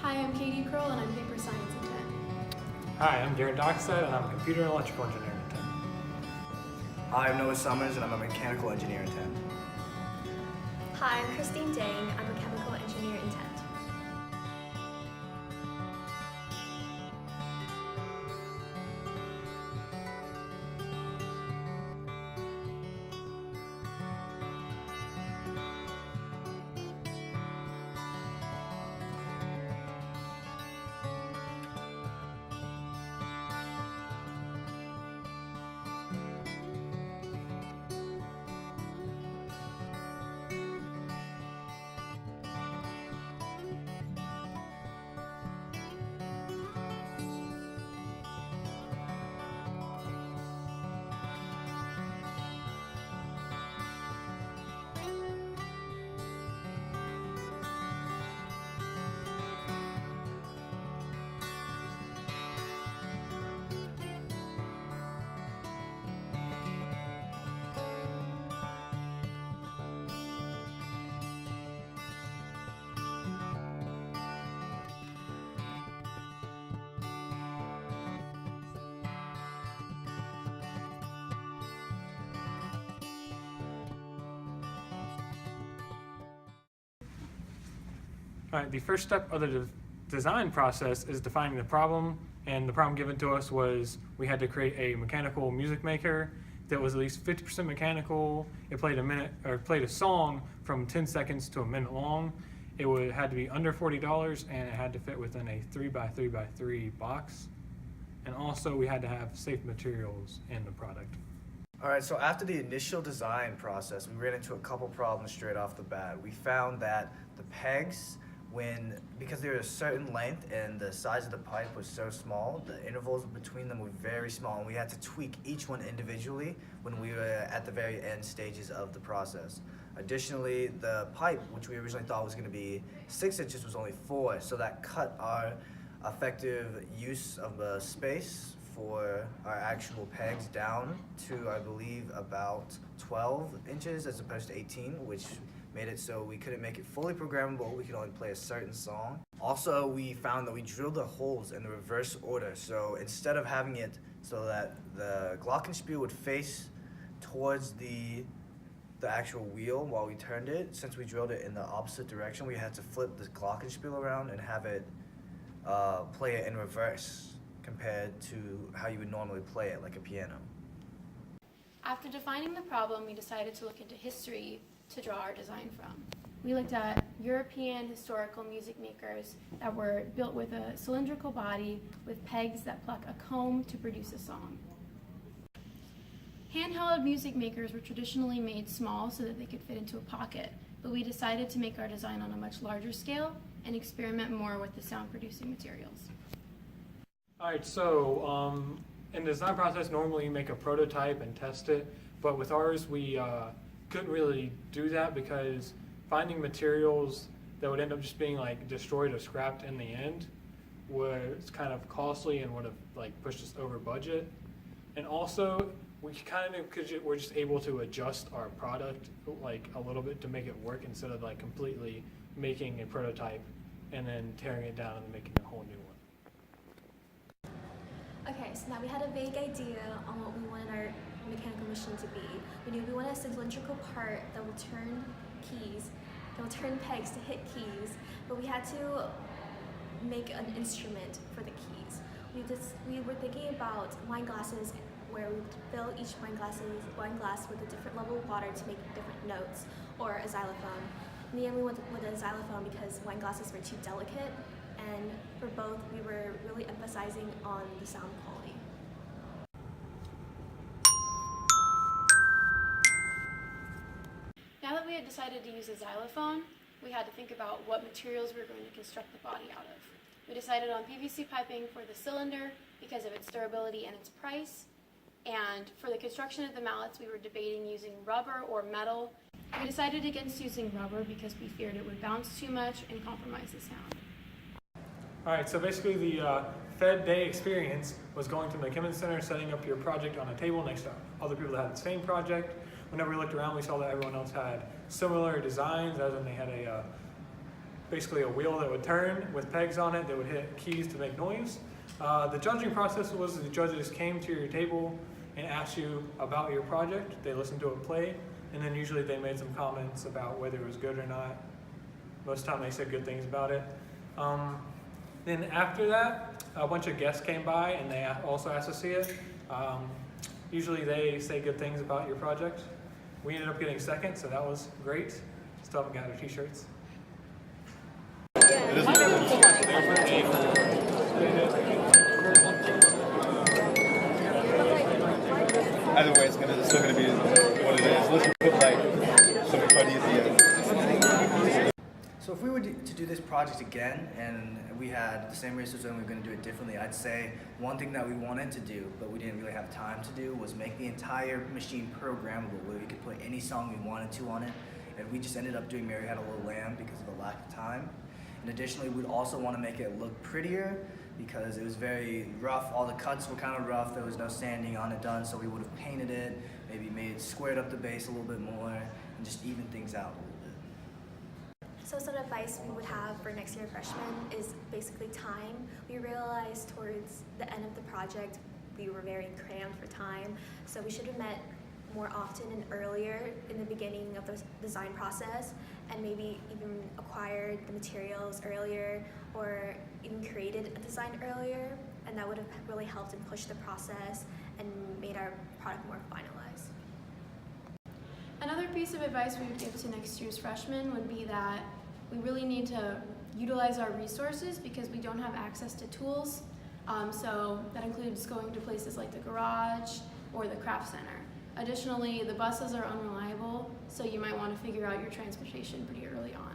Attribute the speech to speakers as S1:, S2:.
S1: Hi, I'm Katie Kroll and I'm paper science in 10.
S2: Hi, I'm Garrett Dockstead and I'm a computer and electrical engineer in 10.
S3: Hi, I'm Noah Summers and I'm a mechanical engineer in 10.
S4: Hi, I'm Christine Dang. I'm a chemical engineer in 10.
S2: Alright, the first step of the design process is defining the problem, and the problem given to us was we had to create a mechanical music maker that was at least 50% mechanical. It played a song from 10 seconds to a minute long. It had to be under $40 and it had to fit within a 3x3x3 box. And also we had to have safe materials in the product.
S3: Alright, so after the initial design process, we ran into a couple problems straight off the bat. We found that the pegs, because they were a certain length and the size of the pipe was so small, the intervals between them were very small, and we had to tweak each one individually when we were at the very end stages of the process. Additionally, the pipe, which we originally thought was going to be 6 inches, was only 4, so that cut our effective use of the space for our actual pegs down to, I believe, about 12 inches as opposed to 18, which made it so we couldn't make it fully programmable. We could only play a certain song. Also, we found that we drilled the holes in the reverse order. So instead of having it so that the glockenspiel would face towards the actual wheel while we turned it, since we drilled it in the opposite direction, we had to flip the glockenspiel around and have it play it in reverse compared to how you would normally play it like a piano.
S1: After defining the problem, we decided to look into history to draw our design from. We looked at European historical music makers that were built with a cylindrical body with pegs that pluck a comb to produce a song. Handheld music makers were traditionally made small so that they could fit into a pocket, but we decided to make our design on a much larger scale and experiment more with the sound producing materials.
S2: Alright, so in the design process, normally you make a prototype and test it, but with ours we couldn't really do that because finding materials that would end up just being like destroyed or scrapped in the end was kind of costly and would have like pushed us over budget. And also we're just able to adjust our product like a little bit to make it work instead of like completely making a prototype and then tearing it down and making a whole new one.
S4: Okay, so now we had a vague idea on what we wanted our mechanical machine to be. We knew we wanted a cylindrical part that will turn pegs to hit keys, but we had to make an instrument for the keys. We were thinking about wine glasses where we would fill each wine glass with a different level of water to make different notes, or a xylophone. In the end, we went with a xylophone because wine glasses were too delicate, and for both, we were really emphasizing on the sound quality.
S1: Now that we had decided to use a xylophone, we had to think about what materials we were going to construct the body out of. We decided on PVC piping for the cylinder because of its durability and its price. And for the construction of the mallets, we were debating using rubber or metal. We decided against using rubber because we feared it would bounce too much and compromise the sound.
S2: Alright, so basically the FEDD day experience was going to the McKimmon Center, setting up your project on a table next to other people that had the same project. Whenever we looked around, we saw that everyone else had similar designs, as in they had a basically a wheel that would turn with pegs on it that would hit keys to make noise. The judging process was the judges came to your table and asked you about your project. They listened to it play, and then usually they made some comments about whether it was good or not. Most of the time they said good things about it. Then after that, a bunch of guests came by and they also asked to see it. Usually they say good things about your project. We ended up getting second, so that was great. Still haven't got our t-shirts.
S5: Either way, it's still gonna be what it is. Let's put like something quite easy.
S3: So if we were to do this project again and we had the same resources and we were going to do it differently, I'd say one thing that we wanted to do but we didn't really have time to do was make the entire machine programmable where we could put any song we wanted to on it, and we just ended up doing Mary Had a Little Lamb because of the lack of time. And additionally, we'd also want to make it look prettier because it was very rough. All the cuts were kind of rough. There was no sanding on it done, so we would have painted it, maybe squared up the bass a little bit more and just even things out a little bit.
S4: So some advice we would have for next year freshmen is basically time. We realized towards the end of the project we were very crammed for time, so we should have met more often and earlier in the beginning of the design process, and maybe even acquired the materials earlier or even created a design earlier, and that would have really helped and pushed the process and made our product more finalized.
S1: Another piece of advice we would give to next year's freshmen would be that we really need to utilize our resources because we don't have access to tools. So that includes going to places like the garage or the craft center. Additionally, the buses are unreliable, so you might want to figure out your transportation pretty early on.